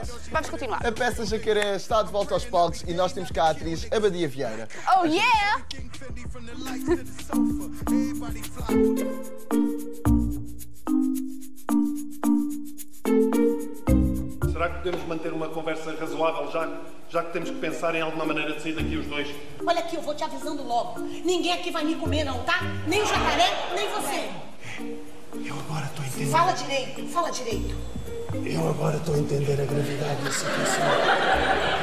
vezes. Vamos continuar. A peça Jacaré está de volta aos palcos e nós temos cá a atriz Abadia Vieira. Oh yeah! Será que podemos manter uma conversa razoável já que temos que pensar em alguma maneira de sair daqui os dois? Olha aqui, eu vou te avisando logo. Ninguém aqui vai me comer não, tá? Nem o jacaré, nem você. Eu agora estou a entender. Fala direito, fala direito. Eu agora estou a entender a gravidade da situação.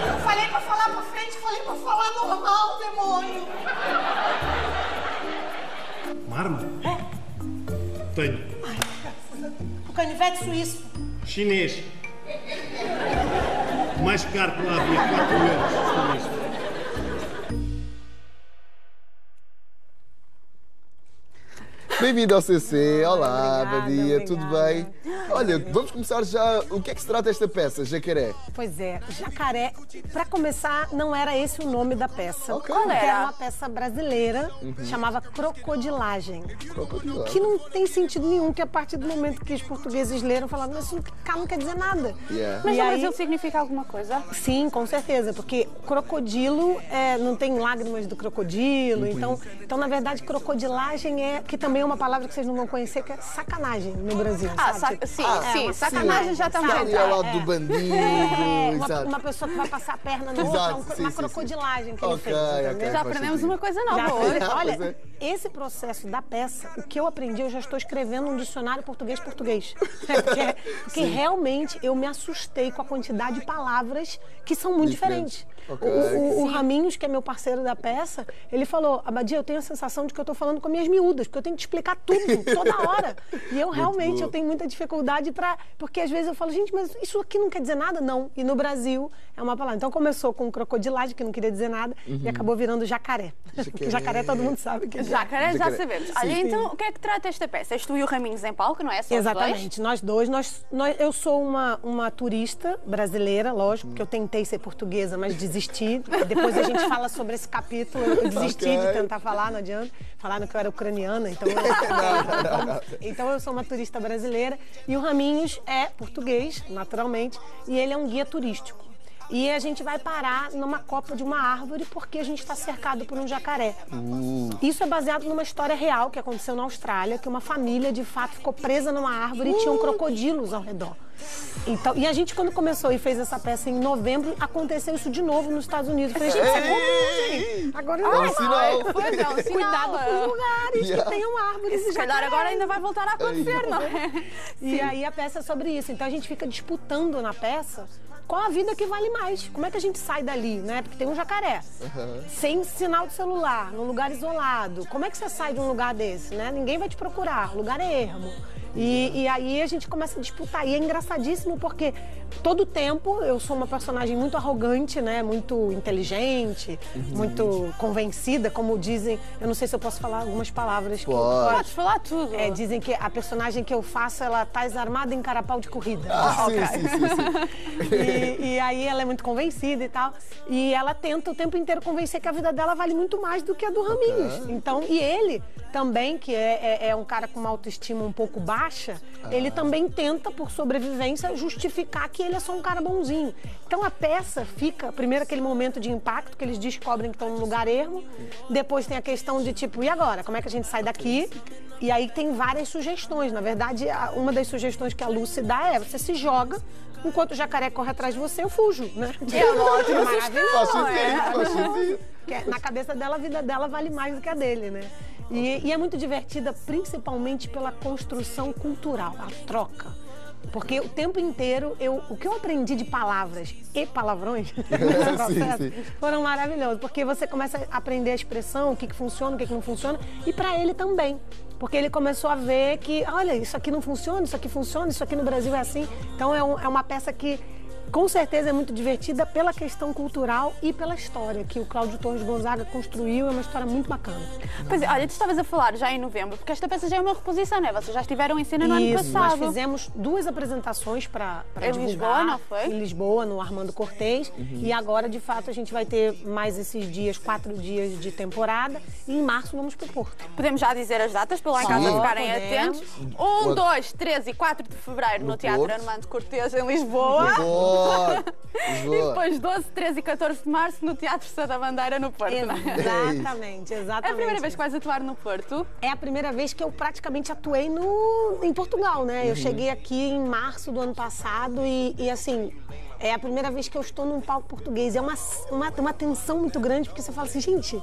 Eu falei pra falar pra frente, falei pra falar normal, demônio. Uma arma? Tenho. O canivete suíço. Chinês. Mais caro que lá havia, 4 euros com isto. Bem-vindo ao CC. Olá, Obrigada, Abadia, tudo bem? obrigada. Olha, vamos começar já. O que é que se trata esta peça, Jacaré? Pois é, Jacaré, pra começar, não era esse o nome da peça. Ok. Qual era? Era uma peça brasileira, chamava Crocodilagem. Crocodilo. Que não tem sentido nenhum, que a partir do momento que os portugueses leram, falaram, mas isso não quer dizer nada. Yeah. Mas E no aí- Brasil significa alguma coisa? Sim, com certeza, porque crocodilo não tem lágrimas do crocodilo, então, na verdade, crocodilagem que também é uma palavra que vocês não vão conhecer, que é sacanagem no Brasil, sabe? Tipo, Sim, uma sacanagem já estamos Está a ali ao entrar. lado do bandido. uma Exato. pessoa que vai passar a perna no outro, Exato, é uma sim, sim, crocodilagem que ele Ok, fez, entendeu? ok. Já faz aprendemos sentido. uma coisa Já nova aprendeu? hoje. Olha, Pois é. esse processo da peça, o que eu aprendi, eu já estou escrevendo um dicionário português-português. Porque realmente eu me assustei com a quantidade de palavras que são muito diferentes. Ok. O Raminhos, que é meu parceiro da peça, ele falou, Abadia, eu tenho a sensação de que eu estou falando com minhas miúdas, porque eu tenho que explicar tudo, toda hora. E eu realmente bom. eu tenho muita dificuldade porque às vezes eu falo, gente, mas isso aqui não quer dizer nada? Não. E no Brasil é uma palavra. Então começou com crocodilagem, que não queria dizer nada, e acabou virando jacaré. Porque jacaré todo mundo sabe que é. Jacaré, já Jacaré. sabemos. Olha, então, o que é que trata esta peça? És tu e o Raminhos em palco, não é? Só os dois? Exatamente, nós dois. Eu sou uma turista brasileira, lógico, que eu tentei ser portuguesa, mas desisti. Depois a gente fala sobre esse capítulo. Eu desisti Ok. de tentar falar, não adianta. Falaram que eu era ucraniana, então então eu sou uma turista brasileira. E o Raminhos é português, naturalmente, e ele é um guia turístico. E a gente vai parar numa copa de uma árvore porque a gente está cercado por um jacaré. Isso é baseado numa história real que aconteceu na Austrália, que uma família, de fato, ficou presa numa árvore e tinham crocodilos ao redor. Então, e a gente, quando começou e fez essa peça em novembro, aconteceu isso de novo nos Estados Unidos. Eu falei, gente, isso é comum, gente. Agora É um sinal. Pois é, um sinal. Cuidado com os lugares Yeah. que tenham árvores e Se calhar jacarés. agora ainda vai voltar a acontecer, não é? E aí a peça é sobre isso. Então a gente fica disputando na peça qual a vida que vale mais. Como é que a gente sai dali, né? Porque tem um jacaré. Sem sinal de celular, num lugar isolado. Como é que você sai de um lugar desse, né? Ninguém vai te procurar, o lugar é ermo. E aí a gente começa a disputar. E é engraçadíssimo porque todo tempo eu sou uma personagem muito arrogante, né? Muito inteligente, muito convencida, como dizem. Eu não sei se eu posso falar algumas palavras. Que Pode. Podes falar tudo. dizem que a personagem que eu faço, ela tá armada em carapau de corrida. Sim. E aí ela é muito convencida e tal. E ela tenta o tempo inteiro convencer que a vida dela vale muito mais do que a do Raminhos. Então, e ele também, que é um cara com uma autoestima um pouco baixa, ele também tenta, por sobrevivência, justificar que ele é só um cara bonzinho. Então a peça fica, primeiro aquele momento de impacto, que eles descobrem que estão num lugar ermo, depois tem a questão de tipo, e agora? Como é que a gente sai daqui? E aí tem várias sugestões. Na verdade, uma das sugestões que a Lucy dá é, você se joga, enquanto o jacaré corre atrás de você, eu fujo, né? É uma ótima Faz sugestão, sentido, faz sentido. Que na cabeça dela, a vida dela vale mais do que a dele, né? E é muito divertida, principalmente pela construção cultural, a troca. Porque o tempo inteiro, o que eu aprendi de palavras e palavrões nesse processo sim. foram maravilhosos. Porque você começa a aprender a expressão, o que funciona, o que não funciona. E para ele também. Porque ele começou a ver que, olha, isso aqui não funciona, isso aqui no Brasil é assim. Então é uma peça que, com certeza, é muito divertida pela questão cultural e pela história que o Cláudio Torres Gonzaga construiu. É uma história muito bacana. Pois é, olha, tu estavas a falar já em novembro, porque esta peça já é uma reposição, não é? Vocês já estiveram em cena no ano Isso, passado. nós fizemos 2 apresentações para Em divulgar. Lisboa, não foi? Em Lisboa, no Armando Cortês. E agora, de fato, a gente vai ter mais esses dias, 4 dias de temporada. E em março vamos para o Porto. Podemos já dizer as datas para lá em casa Sim. ficarem Podemos. atentos. 1, 2, 3 e 4 de fevereiro no Teatro Porto. Armando Cortês, em Lisboa. Lisboa. E depois 12, 13 e 14 de março no Teatro Sá da Bandeira, no Porto, não é? Exatamente, exatamente. É a primeira vez que vais atuar no Porto? É a primeira vez que eu praticamente atuei em Portugal, né? Eu cheguei aqui em março do ano passado e assim, é a primeira vez que eu estou num palco português. É uma tensão muito grande, porque você fala assim, gente,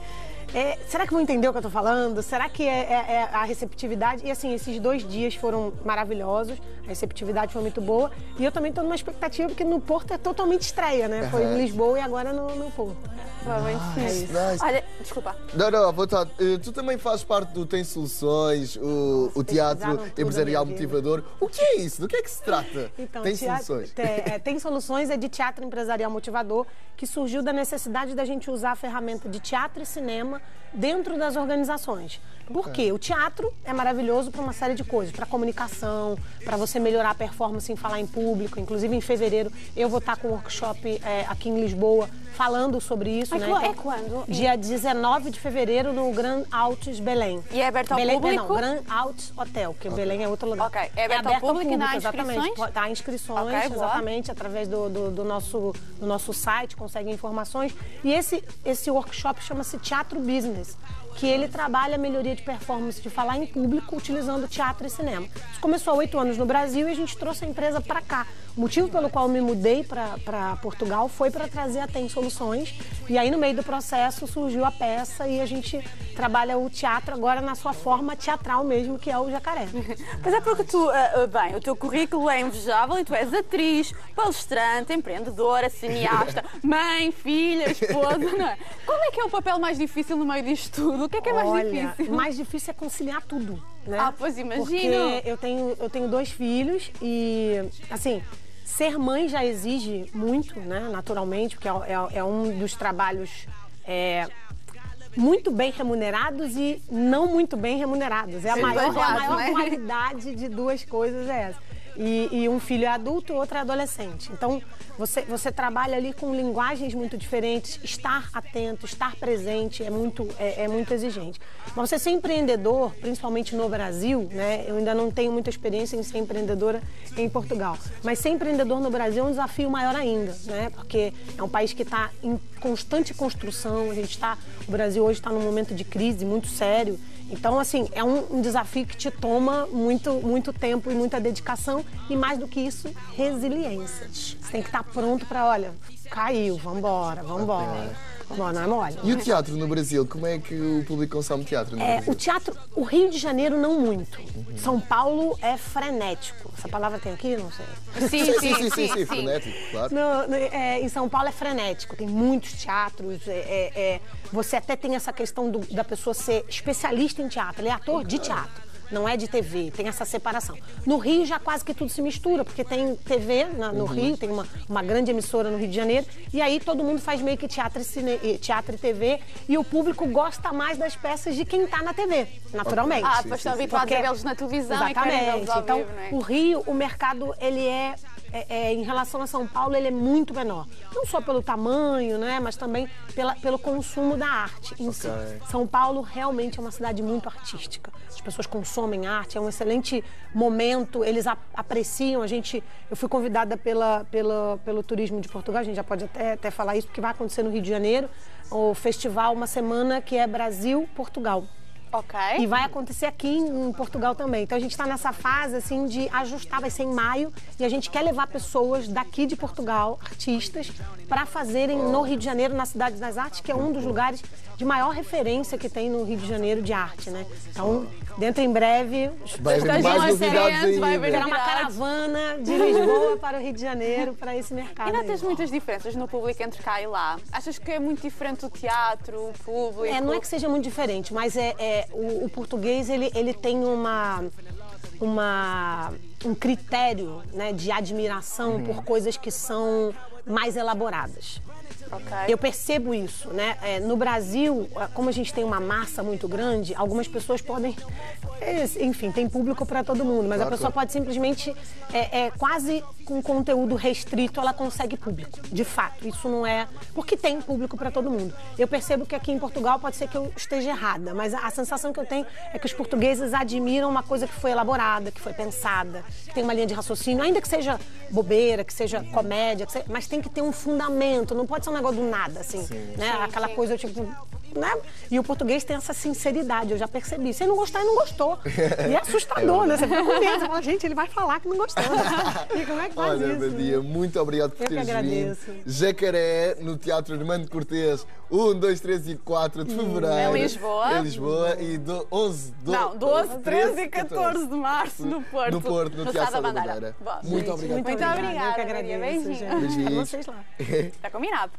será que vão entender o que eu tô falando? Será que é a receptividade? E assim, esses 2 dias foram maravilhosos, a receptividade foi muito boa. E eu também tô numa expectativa, porque no Porto é totalmente estreia, né? Foi em Lisboa e agora no Porto. Provavelmente sim. Nice. Olha, desculpa. Não, à vontade. Tu também fazes parte do Tem Soluções, o Teatro tudo Empresarial a minha vida. Motivador. O que é isso? Do que é que se trata? Então, Tem Soluções. Tem Soluções é de teatro empresarial motivador, que surgiu da necessidade da gente usar a ferramenta de teatro e cinema dentro das organizações. Por quê? O teatro é maravilhoso para uma série de coisas, para comunicação, para você melhorar a performance em falar em público. Inclusive, em fevereiro, eu vou estar com um workshop aqui em Lisboa falando sobre isso. Mas né? é quando? Dia 19 de fevereiro no Grand Altos Belém. E é aberto ao Belém, público? Não, Grand Altos Hotel, que Belém é outro lugar. Ok, é aberto ao público e dá exatamente. inscrições? Dá inscrições, Ok, boa. exatamente, através do nosso site, consegue informações. E esse workshop chama-se Teatro Business, que ele trabalha a melhoria de performance de falar em público utilizando teatro e cinema. Isso começou há 8 anos no Brasil e a gente trouxe a empresa para cá. O motivo pelo qual eu me mudei para Portugal foi para trazer a Tem Soluções. E aí, no meio do processo, surgiu a peça e a gente trabalha o teatro agora na sua forma teatral mesmo, que é o Jacaré. Mas é porque tu, bem, o teu currículo é invejável e tu és atriz, palestrante, empreendedora, cineasta, mãe, filha, esposa, não é? Qual é que é o papel mais difícil no meio disto tudo? O que é mais difícil? O mais difícil é conciliar tudo, né? Ah, pois imagino. Porque eu tenho 2 filhos e, assim, ser mãe já exige muito, né? Naturalmente, porque é um dos trabalhos muito bem remunerados e não muito bem remunerados. É a maior né? qualidade de 2 coisas é essa. E um filho é adulto e outro é adolescente. Então, você trabalha ali com linguagens muito diferentes, estar atento, estar presente é muito exigente. Mas você ser empreendedor, principalmente no Brasil, né? Eu ainda não tenho muita experiência em ser empreendedora em Portugal. Mas ser empreendedor no Brasil é um desafio maior ainda, né? Porque é um país que está em constante construção, o Brasil hoje está num momento de crise muito sério. Então, assim, é um desafio que te toma muito tempo e muita dedicação e, mais do que isso, resiliência. Você tem que estar pronto para, olha, caiu, vambora. Não é mole. E o teatro no Brasil? Como é que o público consome teatro no Brasil? O teatro, o Rio de Janeiro não muito. São Paulo é frenético. Essa palavra tem aqui? Não sei. Sim, frenético, claro. Em São Paulo é frenético, tem muitos teatros. Você até tem essa questão da pessoa ser especialista em teatro, ele é ator de teatro. Não é de TV, tem essa separação. No Rio já quase que tudo se mistura, porque tem TV no Rio, tem uma grande emissora no Rio de Janeiro, e aí todo mundo faz meio que teatro e TV, e o público gosta mais das peças de quem está na TV, naturalmente. Ah, pois estão habituados a vê-los na televisão. Exatamente. E querem vê-los ao Então, vivo, não é? o Rio, o mercado, ele em relação a São Paulo, ele é muito menor. Não só pelo tamanho, né, mas também pelo consumo da arte em si. São Paulo realmente é uma cidade muito artística. As pessoas consomem arte, é um excelente momento, eles apreciam. Eu fui convidada pelo Turismo de Portugal, a gente já pode até falar isso, porque vai acontecer no Rio de Janeiro, o festival, uma semana que é Brasil-Portugal. Ok. E vai acontecer aqui em Portugal também. Então a gente está nessa fase assim de ajustar, vai ser em maio, e a gente quer levar pessoas daqui de Portugal, artistas, para fazerem no Rio de Janeiro, na Cidade das Artes, que é um dos lugares de maior referência que tem no Rio de Janeiro de arte, né? Então, dentro em breve, vai haver mais novidades ainda. Vai haver terá uma caravana de Lisboa para o Rio de Janeiro, para esse mercado. E notas aí. muitas diferenças no público entre cá e lá? Achas que é muito diferente o teatro, o público? Não é que seja muito diferente, mas o português ele tem um critério, né, de admiração por coisas que são mais elaboradas. Okay. Eu percebo isso, né? No Brasil, como a gente tem uma massa muito grande, algumas pessoas podem... Enfim, tem público para todo mundo, mas a pessoa pode simplesmente, quase com conteúdo restrito, ela consegue público. De fato, isso não é... Porque tem público para todo mundo. Eu percebo que aqui em Portugal pode ser que eu esteja errada, mas a sensação que eu tenho é que os portugueses admiram uma coisa que foi elaborada, que foi pensada, que tem uma linha de raciocínio, ainda que seja bobeira, que seja comédia, mas tem que ter um fundamento, não pode ser um negócio do nada, assim, né? Aquela coisa tipo... Né? E o português tem essa sinceridade, eu já percebi. Se ele não gostar, ele não gostou. E é assustador, né? Você fica com medo, você fala, gente, ele vai falar que não gostou. E como é que faz Olha, isso? Badia, muito obrigado por Eu que teres agradeço. vindo. Jacaré, no Teatro Armando Cortês, 1, 2, 3 e 4 de fevereiro. Em Lisboa. Em Lisboa. E 12, 13 e 14 de março no Porto. No Porto, no Teatro da Bandeira. Muito obrigado. Muito obrigada. obrigada, Eu que Maria. agradeço, Beijinho. gente. Beijinhos. Vocês lá. Está combinado.